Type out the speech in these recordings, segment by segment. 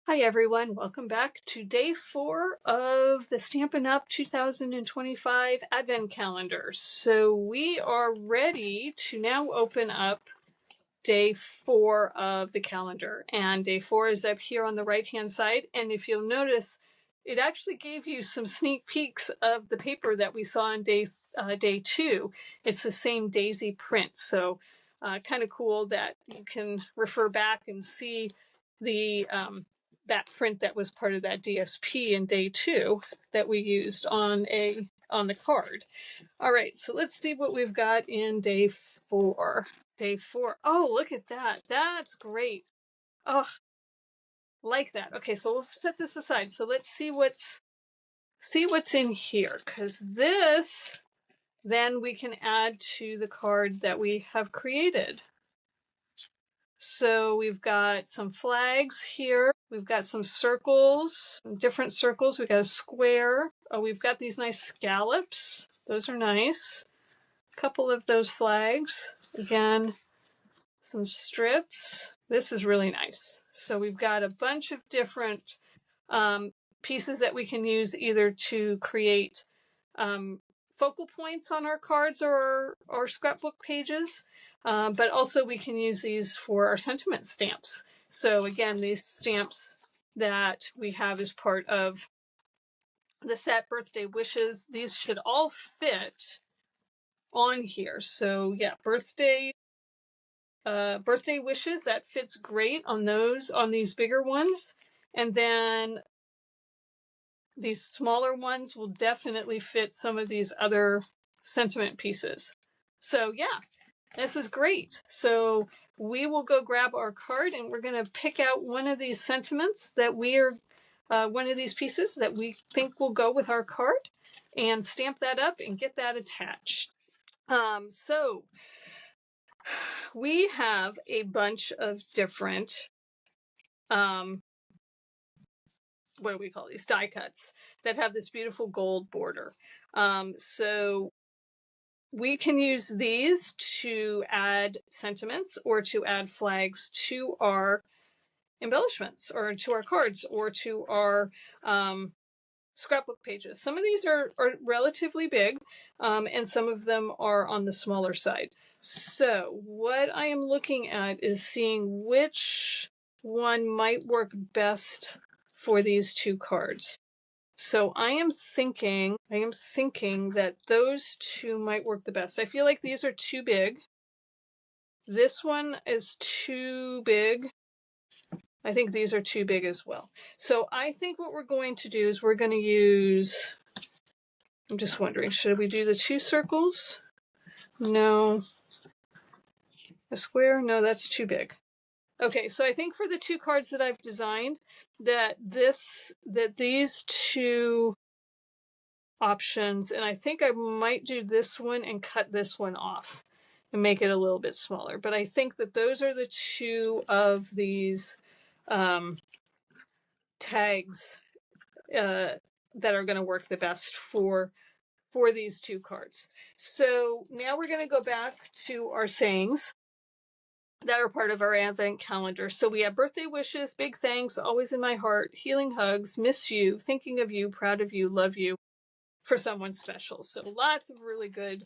Hi everyone, welcome back to day 4 of the Stampin' Up! 2025 Advent Calendar. So we are ready to now open up day 4 of the calendar. And day 4 is up here on the right hand side. And if you'll notice, it actually gave you some sneak peeks of the paper that we saw on day 2. It's the same daisy print. So kind of cool that you can refer back and see the that print that was part of that DSP in day 2 that we used on the card. All right, so let's see what we've got in day 4. Day 4. Oh, look at that. That's great. Oh, like that. Okay, so we'll set this aside. So let's see what's in here, because this then we can add to the card that we have created. So we've got some flags here. We've got some circles, different circles. We've got a square. Oh, we've got these nice scallops. Those are nice. A couple of those flags. Again, some strips. This is really nice. So we've got a bunch of different pieces that we can use either to create focal points on our cards or scrapbook pages. But also we can use these for our sentiment stamps. So again, these stamps that we have as part of the set, birthday wishes, these should all fit on here. So yeah, birthday wishes, that fits great on these bigger ones. And then these smaller ones will definitely fit some of these other sentiment pieces. So yeah, this is great. So we will go grab our card and we're going to pick out one of these sentiments that one of these pieces that we think will go with our card and stamp that up and get that attached. So we have a bunch of different, what do we call these? Die cuts that have this beautiful gold border. So we can use these to add sentiments or to add flags to our embellishments or to our cards or to our scrapbook pages. Some of these are relatively big and some of them are on the smaller side. So what I am looking at is seeing which one might work best for these two cards. So I am thinking that those two might work the best. I feel like these are too big. This one is too big. I think these are too big as well. So I think what we're going to do is we're going to use, I'm just wondering, should we do the 2 circles? No. A square? No, that's too big. Okay, so I think for the 2 cards that I've designed, that these 2 options, and I think I might do this one and cut this one off and make it a little bit smaller. But I think that those are the 2 of these tags that are going to work the best for these 2 cards. So now we're going to go back to our sayings that are part of our Advent calendar. So we have birthday wishes, big thanks, always in my heart, healing hugs, miss you, thinking of you, proud of you, love you, for someone special. So lots of really good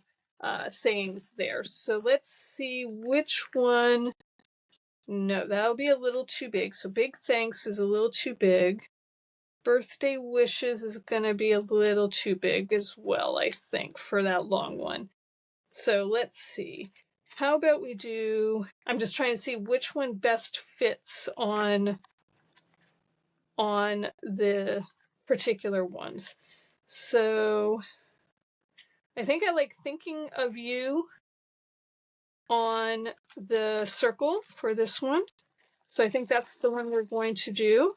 sayings there. So let's see which one. No, that'll be a little too big. So big thanks is a little too big. Birthday wishes is going to be a little too big as well, I think, for that long one. So let's see. How about we do, I'm just trying to see which one best fits on the particular ones. So I think I like thinking of you on the circle for this one. So I think that's the one we're going to do.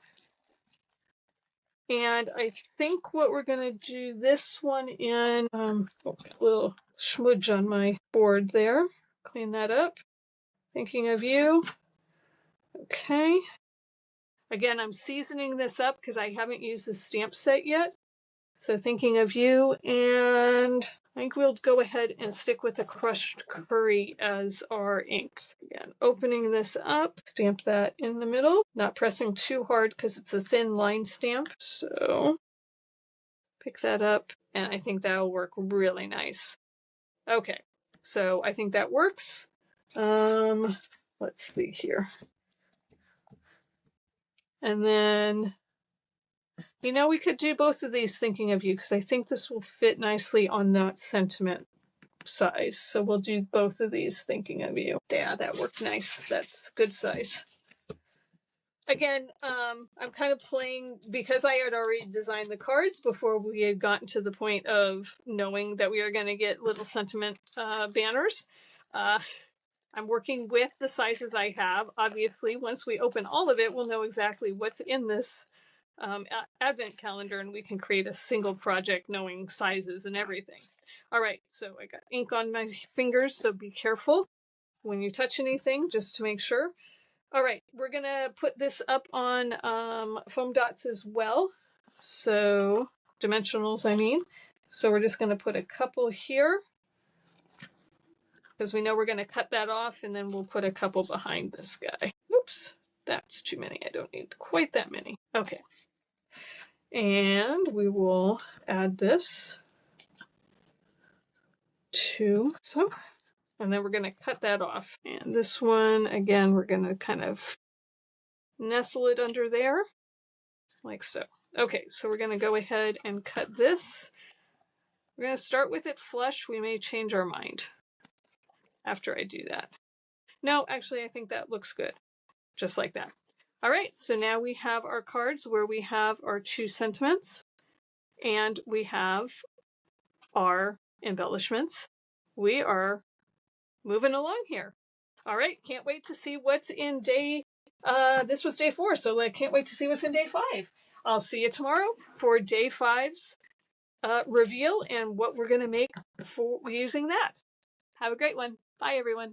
And I think what we're going to do this one in, a little smudge on my board there. Clean that up. Thinking of you. Okay. Again, I'm seasoning this up because I haven't used the stamp set yet. So thinking of you, and I think we'll go ahead and stick with the crushed curry as our ink. Again, opening this up, stamp that in the middle, not pressing too hard because it's a thin line stamp. So pick that up, and I think that'll work really nice. Okay, so I think that works. Let's see here. And then, you know, we could do both of these thinking of you because I think this will fit nicely on that sentiment size. So we'll do both of these thinking of you. Yeah, that worked nice. That's good size. Again, I'm kind of playing because I had already designed the cards before we had gotten to the point of knowing that we are going to get little sentiment banners. I'm working with the sizes I have. Obviously, once we open all of it, we'll know exactly what's in this advent calendar, and we can create a single project knowing sizes and everything. All right, so I got ink on my fingers, so be careful when you touch anything, just to make sure. All right, we're gonna put this up on foam dots as well. So dimensionals, I mean. So we're just gonna put a couple here because we know we're gonna cut that off, and then we'll put a couple behind this guy. Oops, that's too many. I don't need quite that many. Okay. And we will add this to so, and then we're going to cut that off. And this one, again, we're going to kind of nestle it under there, like so. Okay, so we're going to go ahead and cut this. We're going to start with it flush. We may change our mind after I do that. No, actually, I think that looks good, just like that. All right, so now we have our cards where we have our two sentiments, and we have our embellishments. We are moving along here. All right, can't wait to see what's in day, this was day 4, so I can't wait to see what's in day 5. I'll see you tomorrow for day 5's reveal and what we're going to make for using that. Have a great one. Bye, everyone.